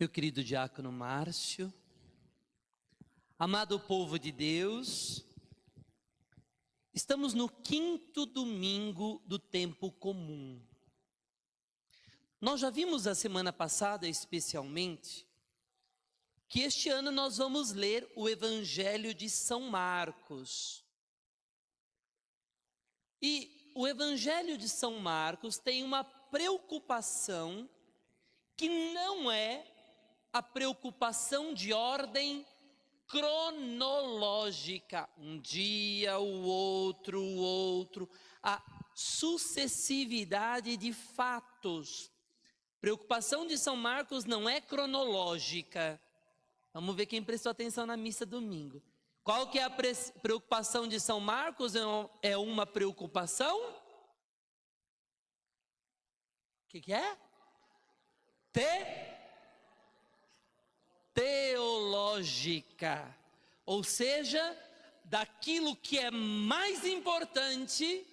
Meu querido diácono Márcio, amado povo de Deus, estamos no 5º domingo do tempo comum. Nós já vimos a semana passada, especialmente, que este ano nós vamos ler o Evangelho de São Marcos. E o Evangelho de São Marcos tem uma preocupação que não é a preocupação de ordem cronológica, um dia, o outro, a sucessividade de fatos. Preocupação de São Marcos não é cronológica. Vamos ver quem prestou atenção na missa domingo. Qual que é a preocupação de São Marcos? É uma preocupação? O que é? Teológica, ou seja, daquilo que é mais importante,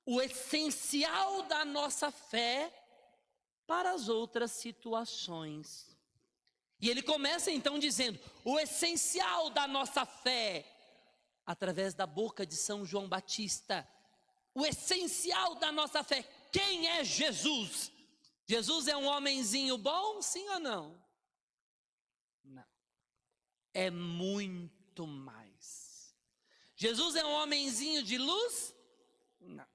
o essencial da nossa fé para as outras situações. E ele começa então dizendo, o essencial da nossa fé, através da boca de São João Batista, o essencial da nossa fé, quem é Jesus? Jesus é um homenzinho bom, sim ou não? Não. É muito mais. Jesus é um homenzinho de luz? Não.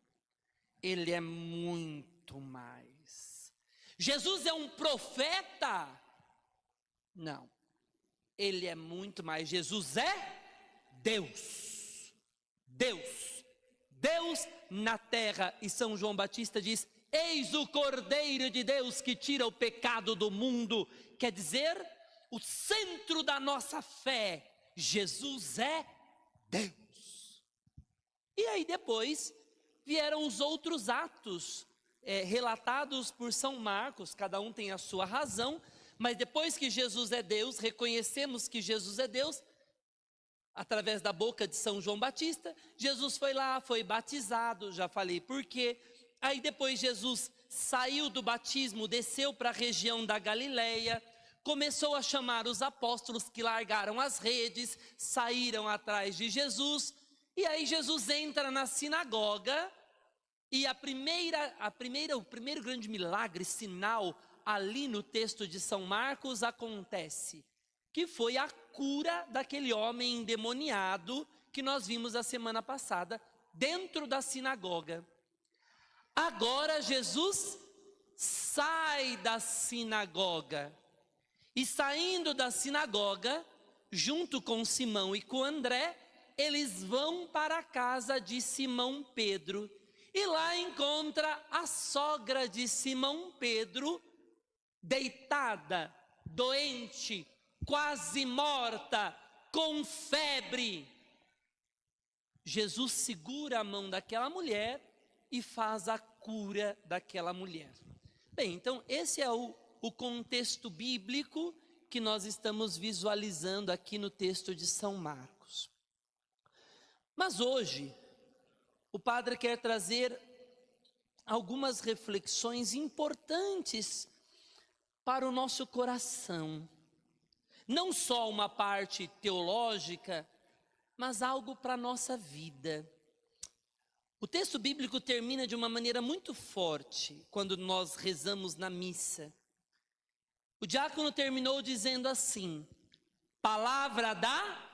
Ele é muito mais. Jesus é um profeta? Não. Ele é muito mais. Jesus é Deus. Deus. Deus na terra. E São João Batista diz, eis o Cordeiro de Deus que tira o pecado do mundo. Quer dizer, o centro da nossa fé, Jesus é Deus. E aí depois vieram os outros atos relatados por São Marcos, cada um tem a sua razão, mas depois que Jesus é Deus, reconhecemos que Jesus é Deus, através da boca de São João Batista, Jesus foi lá, foi batizado, já falei por quê. Aí depois Jesus saiu do batismo, desceu para a região da Galileia, começou a chamar os apóstolos que largaram as redes, saíram atrás de Jesus, e aí Jesus entra na sinagoga, e o primeiro grande milagre, sinal, ali no texto de São Marcos acontece, que foi a cura daquele homem endemoniado, que nós vimos a semana passada, dentro da sinagoga. Agora Jesus sai da sinagoga, e saindo da sinagoga, junto com Simão e com André, eles vão para a casa de Simão Pedro, e lá encontra a sogra de Simão Pedro, deitada, doente, quase morta, com febre. Jesus segura a mão daquela mulher e faz a cura daquela mulher. Bem, então esse é o contexto bíblico que nós estamos visualizando aqui no texto de São Marcos. Mas hoje, o padre quer trazer algumas reflexões importantes para o nosso coração. Não só uma parte teológica, mas algo para a nossa vida. O texto bíblico termina de uma maneira muito forte quando nós rezamos na missa. O diácono terminou dizendo assim, palavra da...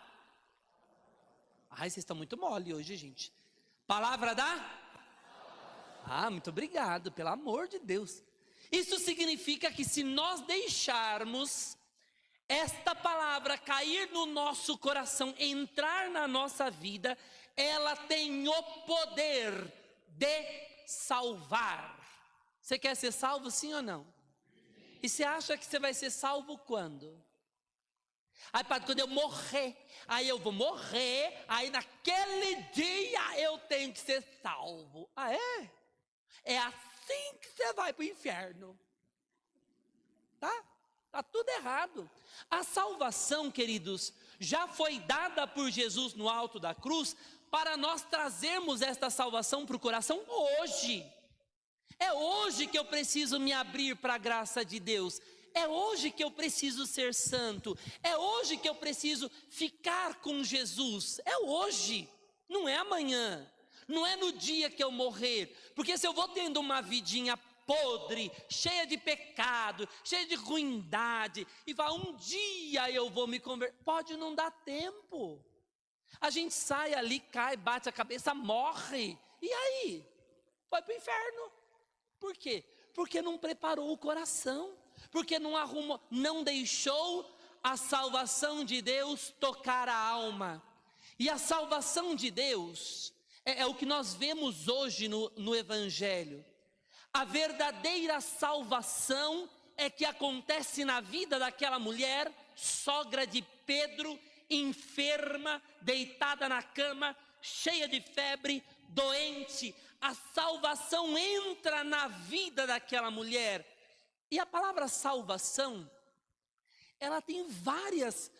Ai, vocês estão muito mole hoje, gente. Palavra da... Ah, muito obrigado, pelo amor de Deus. Isso significa que se nós deixarmos esta palavra cair no nosso coração, entrar na nossa vida, ela tem o poder de salvar. Você quer ser salvo, sim ou não? E você acha que você vai ser salvo quando? Aí, padre, quando eu morrer, aí eu vou morrer, aí naquele dia eu tenho que ser salvo. Ah, é? É assim que você vai para o inferno. Tá? Tá tudo errado. A salvação, queridos, já foi dada por Jesus no alto da cruz, para nós trazermos esta salvação para o coração hoje. É hoje que eu preciso me abrir para a graça de Deus. É hoje que eu preciso ser santo. É hoje que eu preciso ficar com Jesus. É hoje, não é amanhã. Não é no dia que eu morrer. Porque se eu vou tendo uma vidinha podre, cheia de pecado, cheia de ruindade, e vai um dia eu vou me converter, pode não dar tempo. A gente sai ali, cai, bate a cabeça, morre. E aí? Foi para o inferno. Por quê? Porque não preparou o coração. Porque não arrumou, não deixou a salvação de Deus tocar a alma. E a salvação de Deus é o que nós vemos hoje no Evangelho. A verdadeira salvação é que acontece na vida daquela mulher, sogra de Pedro, enferma, deitada na cama, cheia de febre, doente. A salvação entra na vida daquela mulher. E a palavra salvação, ela tem várias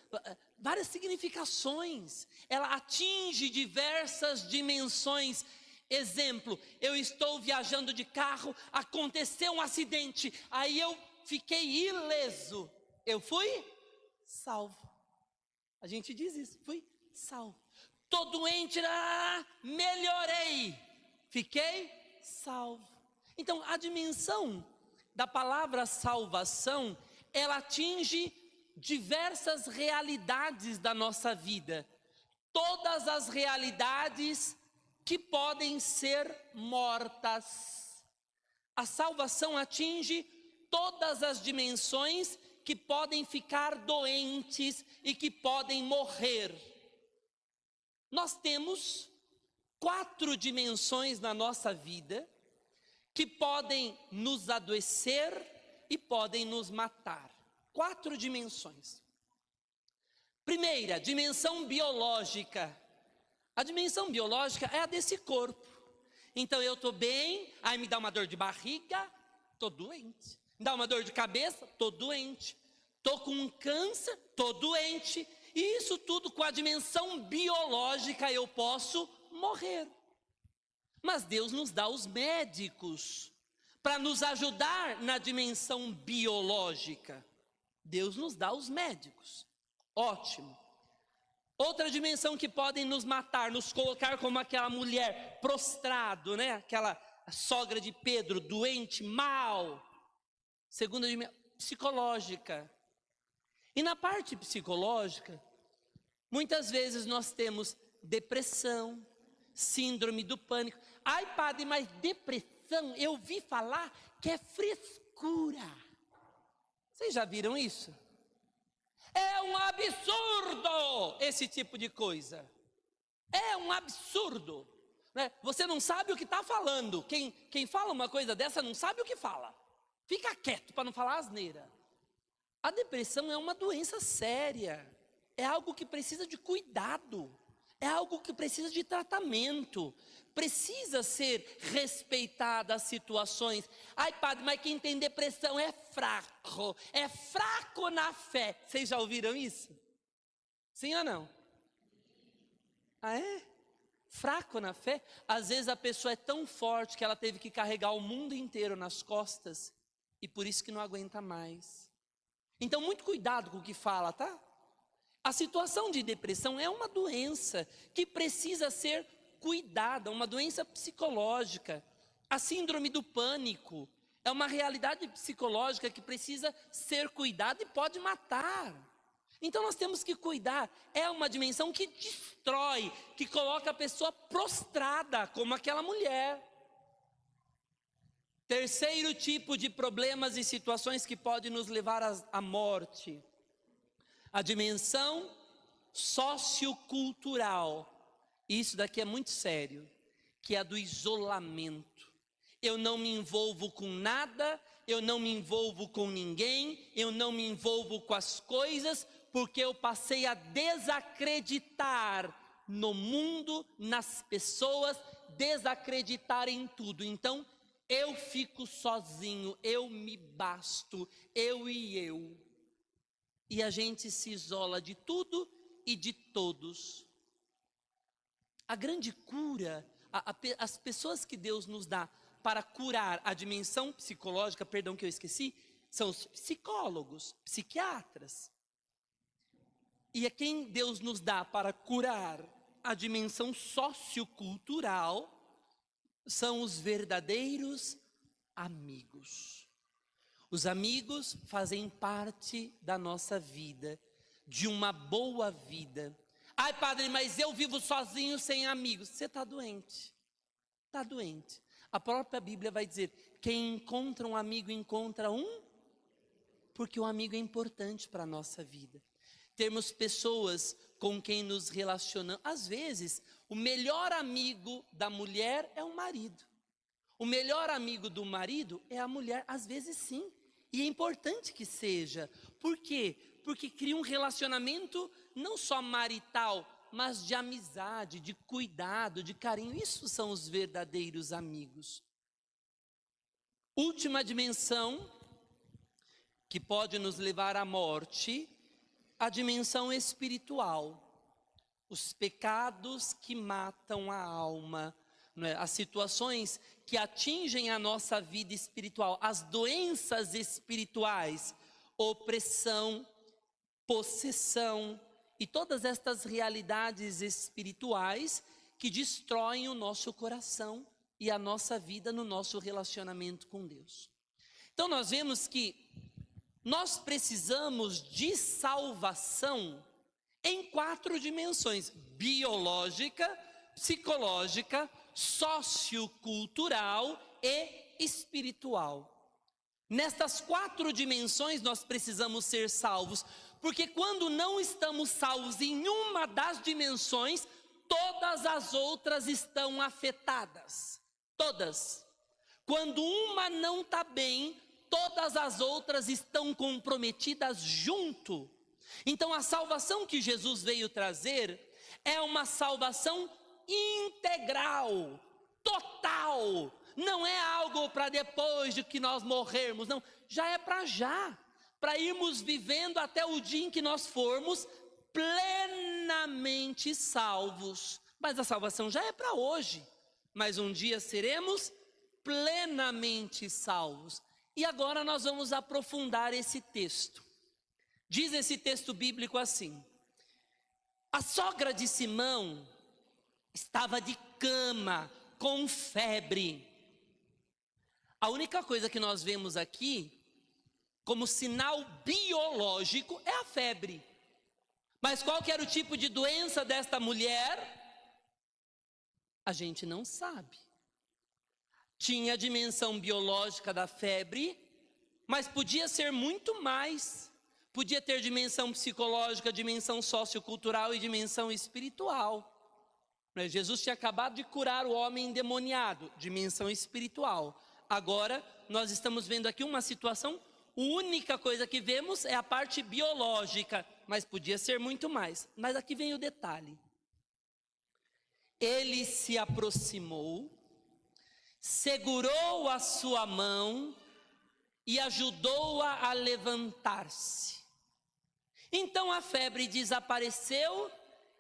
significações. Ela atinge diversas dimensões. Exemplo, eu estou viajando de carro, aconteceu um acidente, aí eu fiquei ileso. Eu fui salvo. A gente diz isso, fui salvo. Tô doente, melhorei, fiquei salvo. Então, a dimensão da palavra salvação, ela atinge diversas realidades da nossa vida. Todas as realidades que podem ser mortas. A salvação atinge todas as dimensões que podem ficar doentes e que podem morrer. Nós temos 4 dimensões na nossa vida que podem nos adoecer e podem nos matar. 4 dimensões. Primeira, dimensão biológica. A dimensão biológica é a desse corpo. Então eu estou bem, aí me dá uma dor de barriga, estou doente. Me dá uma dor de cabeça, estou doente. Estou com um câncer, estou doente. E isso tudo com a dimensão biológica eu posso morrer. Mas Deus nos dá os médicos para nos ajudar na dimensão biológica. Deus nos dá os médicos. Ótimo. Outra dimensão que podem nos matar, nos colocar como aquela mulher prostrado, né? Aquela sogra de Pedro, doente, mal. Segunda dimensão, psicológica. E na parte psicológica, muitas vezes nós temos depressão, síndrome do pânico. Ai, padre, mas depressão, eu ouvi falar que é frescura. Vocês já viram isso? É um absurdo esse tipo de coisa. É um absurdo, né? Você não sabe o que está falando. Quem fala uma coisa dessa não sabe o que fala. Fica quieto para não falar asneira. A depressão é uma doença séria. É algo que precisa de cuidado. É algo que precisa de tratamento. Precisa ser respeitada as situações. Ai, padre, mas quem tem depressão é fraco. É fraco na fé. Vocês já ouviram isso? Sim ou não? Ah, é? Fraco na fé? Às vezes a pessoa é tão forte que ela teve que carregar o mundo inteiro nas costas. E por isso que não aguenta mais. Então, muito cuidado com o que fala, tá? A situação de depressão é uma doença que precisa ser cuidada, uma doença psicológica. A síndrome do pânico é uma realidade psicológica que precisa ser cuidada e pode matar. Então nós temos que cuidar. É uma dimensão que destrói, que coloca a pessoa prostrada, como aquela mulher. Terceiro tipo de problemas e situações que pode nos levar à morte. A dimensão sociocultural. Isso daqui é muito sério, que é a do isolamento. Eu não me envolvo com nada, eu não me envolvo com ninguém, eu não me envolvo com as coisas, porque eu passei a desacreditar no mundo, nas pessoas, desacreditar em tudo. Então, eu fico sozinho, eu me basto, eu e eu. E a gente se isola de tudo e de todos. A grande cura, as pessoas que Deus nos dá para curar a dimensão psicológica, perdão que eu esqueci, são os psicólogos, psiquiatras. E é quem Deus nos dá para curar a dimensão sociocultural, são os verdadeiros amigos. Os amigos fazem parte da nossa vida, de uma boa vida. Ai, padre, mas eu vivo sozinho sem amigos. Você está doente. Está doente. A própria Bíblia vai dizer, quem encontra um amigo encontra um, porque o amigo é importante para a nossa vida. Termos pessoas com quem nos relacionamos. Às vezes, o melhor amigo da mulher é o marido. O melhor amigo do marido é a mulher. Às vezes sim. E é importante que seja. Por quê? Porque cria um relacionamento não só marital, mas de amizade, de cuidado, de carinho. Isso são os verdadeiros amigos. Última dimensão que pode nos levar à morte, a dimensão espiritual. Os pecados que matam a alma, não é? As situações que atingem a nossa vida espiritual, as doenças espirituais, opressão, possessão e todas estas realidades espirituais que destroem o nosso coração e a nossa vida no nosso relacionamento com Deus. Então nós vemos que nós precisamos de salvação em 4 dimensões: biológica, psicológica, sociocultural e espiritual. Nestas 4 dimensões nós precisamos ser salvos, porque quando não estamos salvos em uma das dimensões, todas as outras estão afetadas. Todas. Quando uma não está bem, todas as outras estão comprometidas junto. Então a salvação que Jesus veio trazer é uma salvação integral, total. Não é algo para depois de que nós morrermos, não. Já é para já, para irmos vivendo até o dia em que nós formos plenamente salvos. Mas a salvação já é para hoje, mas um dia seremos plenamente salvos. E agora nós vamos aprofundar esse texto. Diz esse texto bíblico assim: a sogra de Simão estava de cama, com febre. A única coisa que nós vemos aqui, como sinal biológico, é a febre. Mas qual que era o tipo de doença desta mulher? A gente não sabe. Tinha a dimensão biológica da febre, mas podia ser muito mais. Podia ter dimensão psicológica, dimensão sociocultural e dimensão espiritual. Jesus tinha acabado de curar o homem endemoniado, dimensão espiritual. Agora, nós estamos vendo aqui uma situação, a única coisa que vemos é a parte biológica, mas podia ser muito mais. Mas aqui vem o detalhe. Ele se aproximou, segurou a sua mão e ajudou-a a levantar-se. Então a febre desapareceu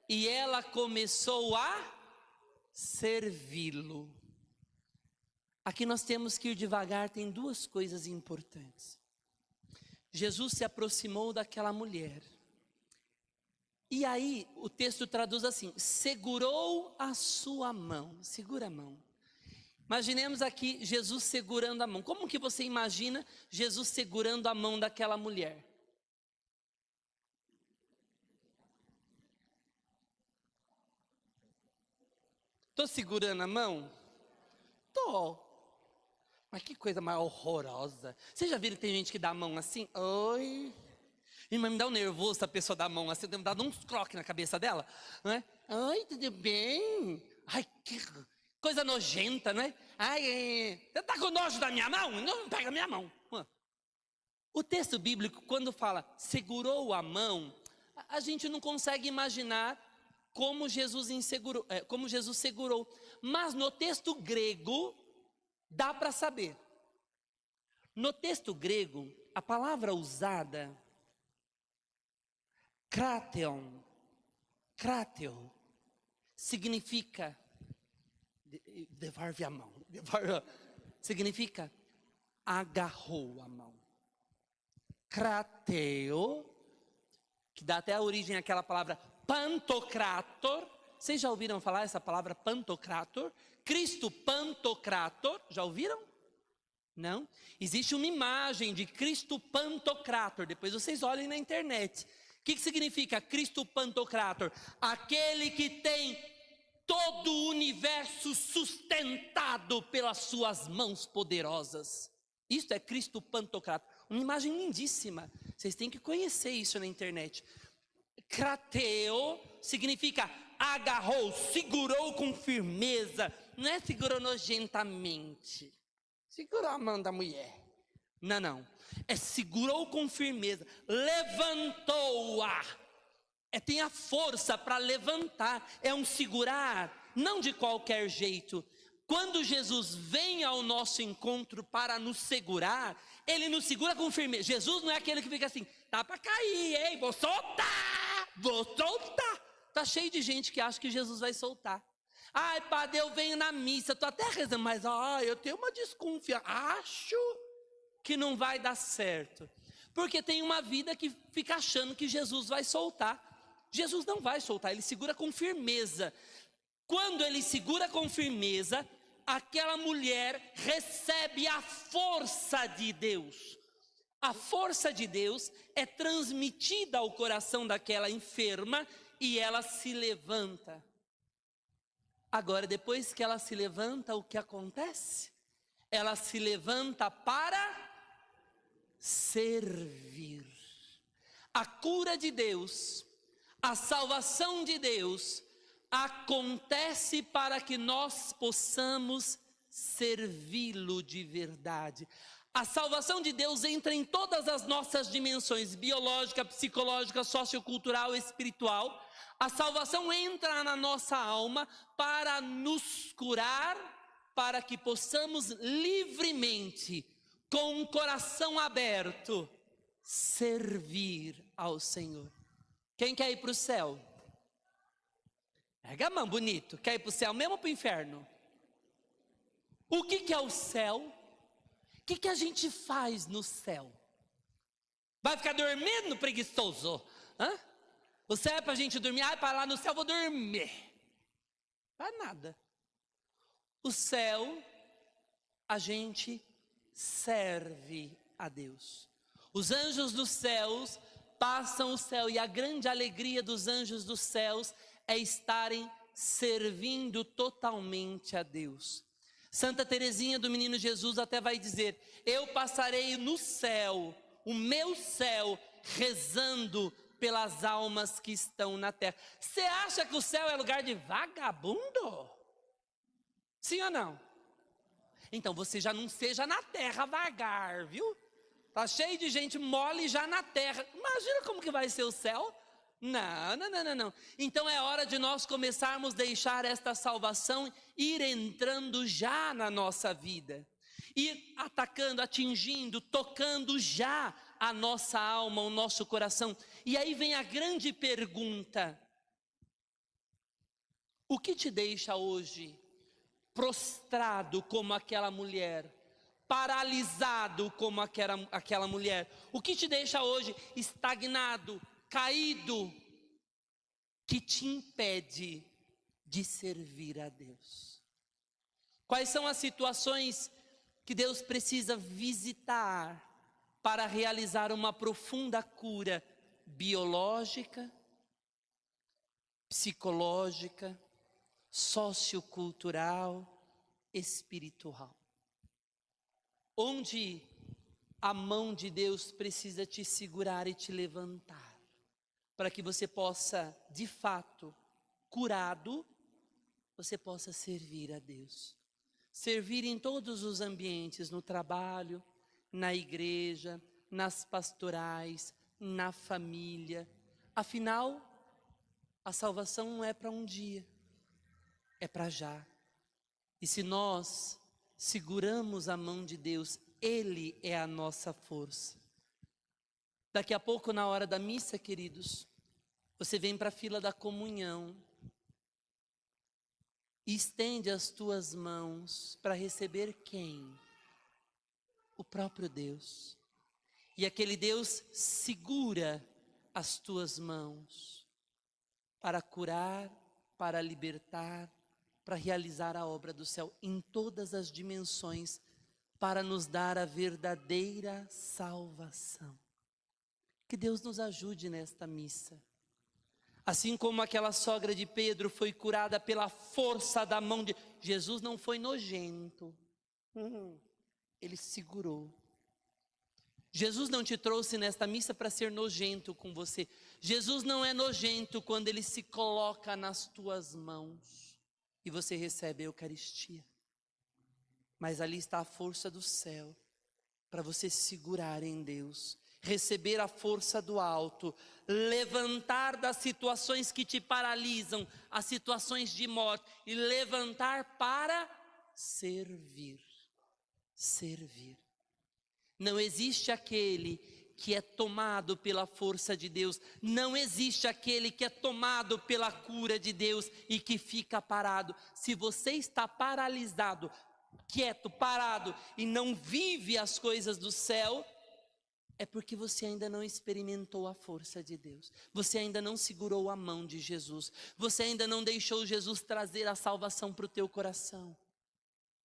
e ela começou a servi-lo. Aqui nós temos que ir devagar, tem 2 coisas importantes. Jesus se aproximou daquela mulher. E aí o texto traduz assim: segurou a sua mão. Segura a mão. Imaginemos aqui Jesus segurando a mão. Como que você imagina Jesus segurando a mão daquela mulher? Estou segurando a mão? Estou. Mas que coisa mais horrorosa. Vocês já viram que tem gente que dá a mão assim? Oi. Mas me dá um nervoso a pessoa dá a mão assim. Eu tenho dado uns croques na cabeça dela. Não é? Oi, tudo bem? Ai, que coisa nojenta, não é? Ai, você está com nojo da minha mão? Não pega a minha mão. O texto bíblico, quando fala segurou a mão, a gente não consegue imaginar como Jesus segurou. Mas no texto grego, dá para saber. No texto grego, a palavra usada, krateo, significa, devolve a mão, significa agarrou a mão. krateo, que dá até a origem àquela palavra pantocrator. Vocês já ouviram falar essa palavra pantocrator? Cristo pantocrator, já ouviram? Não? Existe uma imagem de Cristo pantocrator, depois vocês olhem na internet. O que significa Cristo pantocrator? Aquele que tem todo o universo sustentado pelas suas mãos poderosas. Isto é Cristo pantocrator. Uma imagem lindíssima. Vocês têm que conhecer isso na internet. Krateo significa agarrou, segurou com firmeza. Não é segurou nojentamente. Segurou a mão da mulher. Não, não. É segurou com firmeza. Levantou-a. Tem a força para levantar. É um segurar, não de qualquer jeito. Quando Jesus vem ao nosso encontro para nos segurar, Ele nos segura com firmeza. Jesus não é aquele que fica assim, tá para cair, hein? Vou soltar, vou soltar. Tá cheio de gente que acha que Jesus vai soltar. Ai, padre, eu venho na missa, tô até rezando, mas eu tenho uma desconfiança. Acho que não vai dar certo. Porque tem uma vida que fica achando que Jesus vai soltar. Jesus não vai soltar, Ele segura com firmeza. Quando Ele segura com firmeza, aquela mulher recebe a força de Deus. A força de Deus é transmitida ao coração daquela enferma e ela se levanta. Agora, depois que ela se levanta, o que acontece? Ela se levanta para servir. A cura de Deus, a salvação de Deus acontece para que nós possamos servi-lo de verdade. A salvação de Deus entra em todas as nossas dimensões, biológica, psicológica, sociocultural, espiritual. A salvação entra na nossa alma para nos curar, para que possamos livremente, com o coração aberto, servir ao Senhor. Quem quer ir para o céu? Pega a mão, bonito. Quer ir para o céu mesmo ou para o inferno? O que é o céu? O que a gente faz no céu? Vai ficar dormindo, preguiçoso? Hã? O céu é para a gente dormir. Para lá no céu eu vou dormir. Para nada. O céu, a gente serve a Deus. Os anjos dos céus passam o céu, e a grande alegria dos anjos dos céus é estarem servindo totalmente a Deus. Santa Teresinha do Menino Jesus até vai dizer: eu passarei no céu, o meu céu, rezando pelas almas que estão na terra. Você acha que o céu é lugar de vagabundo? Sim ou não? Então você já não seja na terra vagar, viu? Tá cheio de gente mole já na terra. Imagina como que vai ser o céu? Não. Então é hora de nós começarmos a deixar esta salvação ir entrando já na nossa vida. Ir atacando, atingindo, tocando já a nossa alma, o nosso coração. E aí vem a grande pergunta: o que te deixa hoje prostrado como aquela mulher? Paralisado como aquela mulher? O que te deixa hoje estagnado, caído, que te impede de servir a Deus? Quais são as situações que Deus precisa visitar para realizar uma profunda cura biológica, psicológica, sociocultural, espiritual? Onde a mão de Deus precisa te segurar e te levantar, para que você possa, de fato, curado, você possa servir a Deus. Servir em todos os ambientes, no trabalho, na igreja, nas pastorais, na família. Afinal, a salvação não é para um dia, é para já. E se nós seguramos a mão de Deus, Ele é a nossa força. Daqui a pouco, na hora da missa, queridos, você vem para a fila da comunhão e estende as tuas mãos para receber quem? O próprio Deus. E aquele Deus segura as tuas mãos para curar, para libertar, para realizar a obra do céu em todas as dimensões, para nos dar a verdadeira salvação. Que Deus nos ajude nesta missa. Assim como aquela sogra de Pedro foi curada pela força da mão de Jesus, não foi nojento. Ele segurou. Jesus não te trouxe nesta missa para ser nojento com você. Jesus não é nojento quando Ele se coloca nas tuas mãos e você recebe a Eucaristia. Mas ali está a força do céu para você segurar em Deus, receber a força do alto, levantar das situações que te paralisam, as situações de morte, e levantar para servir. Servir. Não existe aquele que é tomado pela força de Deus, não existe aquele que é tomado pela cura de Deus e que fica parado. Se você está paralisado, quieto, parado e não vive as coisas do céu, é porque você ainda não experimentou a força de Deus. Você ainda não segurou a mão de Jesus. Você ainda não deixou Jesus trazer a salvação para o teu coração.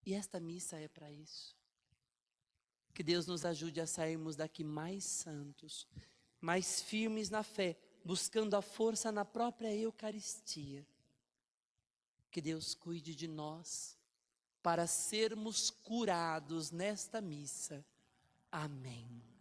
E esta missa é para isso. Que Deus nos ajude a sairmos daqui mais santos, mais firmes na fé, buscando a força na própria Eucaristia. Que Deus cuide de nós, para sermos curados nesta missa. Amém.